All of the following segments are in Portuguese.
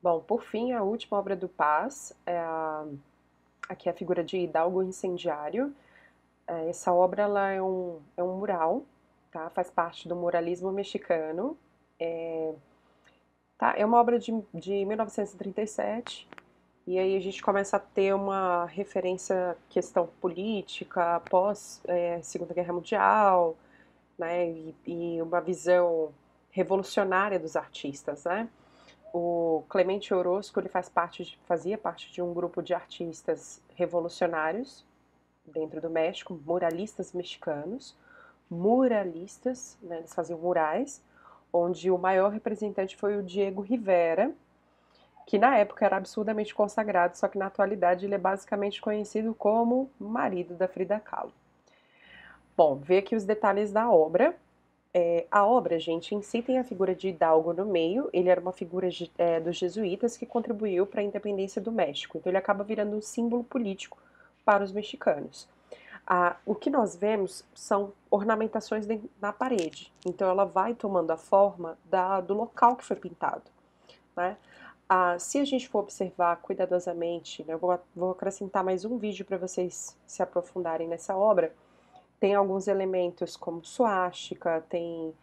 Bom, por fim, a última obra do Paz aqui é a figura de Hidalgo Incendiário. Essa obra ela é um mural, tá? Faz parte do muralismo mexicano. Tá? É uma obra de 1937, e aí a gente começa a ter uma referência à questão política após Segunda Guerra Mundial, né? E uma visão revolucionária dos artistas, né? O Clemente Orozco ele fazia parte de um grupo de artistas revolucionários dentro do México, muralistas mexicanos, muralistas, né, eles faziam murais, onde o maior representante foi o Diego Rivera, que na época era absurdamente consagrado, só que na atualidade ele é basicamente conhecido como marido da Frida Kahlo. Bom, ver aqui os detalhes da obra. A obra, gente, em si tem a figura de Hidalgo no meio. Ele era uma figura dos jesuítas que contribuiu para a independência do México. Então ele acaba virando um símbolo político para os mexicanos. O que nós vemos são ornamentações na parede. Então ela vai tomando a forma do local que foi pintado, né? Se a gente for observar cuidadosamente, né, eu vou acrescentar mais um vídeo para vocês se aprofundarem nessa obra. Tem alguns elementos como suástica, tem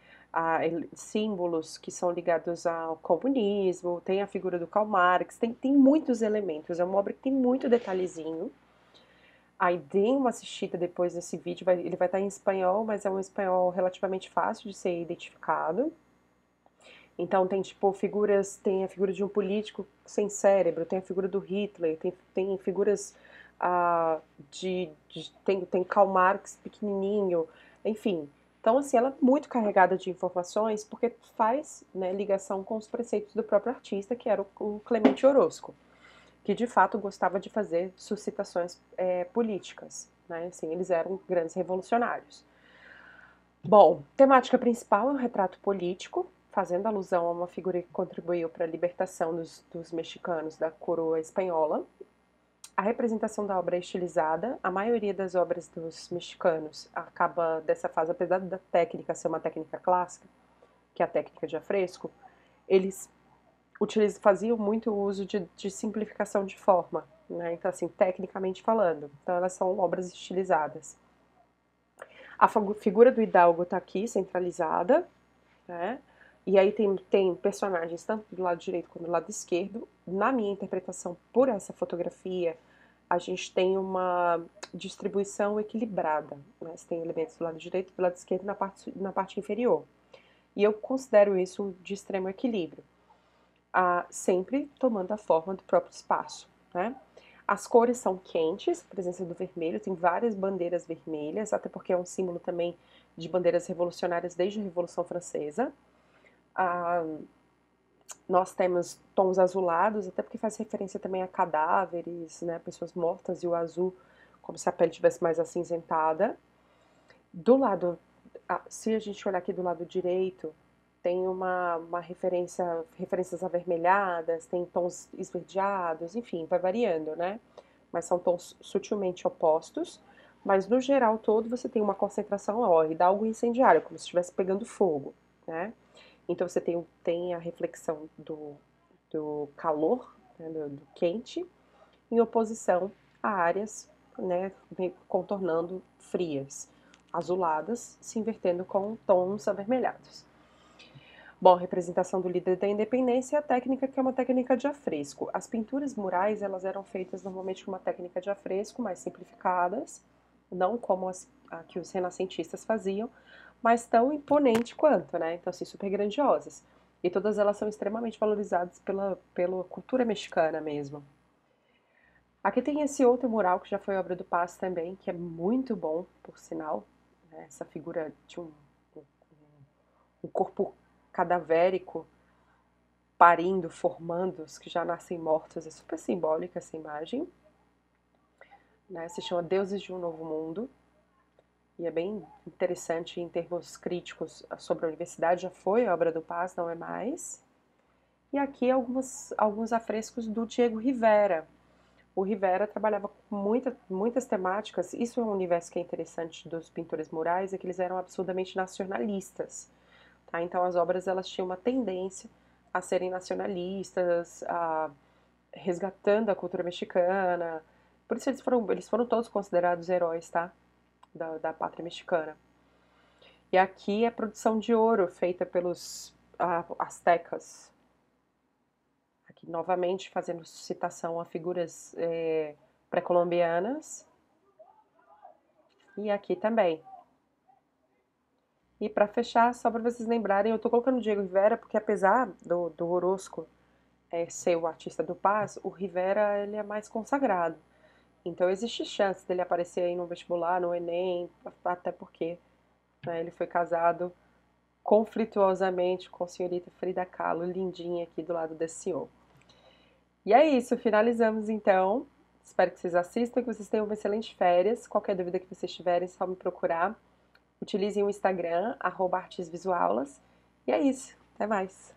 símbolos que são ligados ao comunismo, tem a figura do Karl Marx, tem muitos elementos. É uma obra que tem muito detalhezinho. Aí deem uma assistida depois desse vídeo, ele vai estar em espanhol, mas é um espanhol relativamente fácil de ser identificado. Então tem tipo figuras, tem a figura de um político sem cérebro, tem a figura do Hitler, tem figuras tem Karl Marx pequenininho, enfim. Então assim, ela é muito carregada de informações porque faz, né, ligação com os preceitos do próprio artista, que era o Clemente Orozco, que de fato gostava de fazer suscitações políticas, né? Assim, eles eram grandes revolucionários. Bom, temática principal é um retrato político, fazendo alusão a uma figura que contribuiu para a libertação dos mexicanos da coroa espanhola. A representação da obra é estilizada. A maioria das obras dos mexicanos acaba dessa fase, apesar da técnica ser uma técnica clássica, que é a técnica de afresco, eles faziam muito uso de simplificação de forma, né? Então, assim, tecnicamente falando. Então, elas são obras estilizadas. A figura do Hidalgo está aqui, centralizada, né? E aí tem personagens tanto do lado direito quanto do lado esquerdo. Na minha interpretação, por essa fotografia, a gente tem uma distribuição equilibrada, né? Você tem elementos do lado direito e do lado esquerdo na parte inferior. E eu considero isso de extremo equilíbrio, sempre tomando a forma do próprio espaço, né? As cores são quentes, presença do vermelho, tem várias bandeiras vermelhas, até porque é um símbolo também de bandeiras revolucionárias desde a Revolução Francesa. Ah, nós temos tons azulados, até porque faz referência também a cadáveres, né, pessoas mortas, e o azul como se a pele tivesse mais acinzentada. Do lado, se a gente olhar aqui do lado direito, tem uma referências avermelhadas, tem tons esverdeados, enfim, vai variando, né? Mas são tons sutilmente opostos. Mas no geral todo você tem uma concentração, ó, e dá algo incendiário, como se estivesse pegando fogo, né? Então você tem a reflexão do calor, né, do quente, em oposição a áreas, né, contornando frias, azuladas, se invertendo com tons avermelhados. Bom, representação do líder da independência, a técnica que é uma técnica de afresco. As pinturas murais, elas eram feitas normalmente com uma técnica de afresco, mais simplificadas, não como a que os renascentistas faziam, mas tão imponente quanto, né? Então, assim, super grandiosas. E todas elas são extremamente valorizadas pela cultura mexicana mesmo. Aqui tem esse outro mural que já foi obra do Paz também, que é muito bom, por sinal, né? Essa figura de um corpo cadavérico parindo, formando os que já nascem mortos. É super simbólica essa imagem, né? Se chama Deuses de um Novo Mundo. E é bem interessante em termos críticos sobre a universidade. Já foi obra do Paz, não é mais. E aqui alguns afrescos do Diego Rivera. O Rivera trabalhava com muitas temáticas. Isso é um universo que é interessante dos pintores murais, é que eles eram absurdamente nacionalistas. Tá? Então as obras elas tinham uma tendência a serem nacionalistas, resgatando a cultura mexicana. Por isso eles foram todos considerados heróis, tá? Da pátria mexicana. E aqui é a produção de ouro feita pelos astecas. Aqui novamente fazendo citação a figuras pré-colombianas. E aqui também. E para fechar, só para vocês lembrarem, eu tô colocando o Diego Rivera porque apesar do Orozco ser o artista do Paz, o Rivera ele é mais consagrado. Então existe chance dele aparecer aí no vestibular, no Enem, até porque né, ele foi casado conflituosamente com a senhorita Frida Kahlo, lindinha aqui do lado desse senhor. E é isso, finalizamos então. Espero que vocês assistam, que vocês tenham excelentes férias. Qualquer dúvida que vocês tiverem, é só me procurar. Utilizem o Instagram, @artesvisuaulas. E é isso, até mais.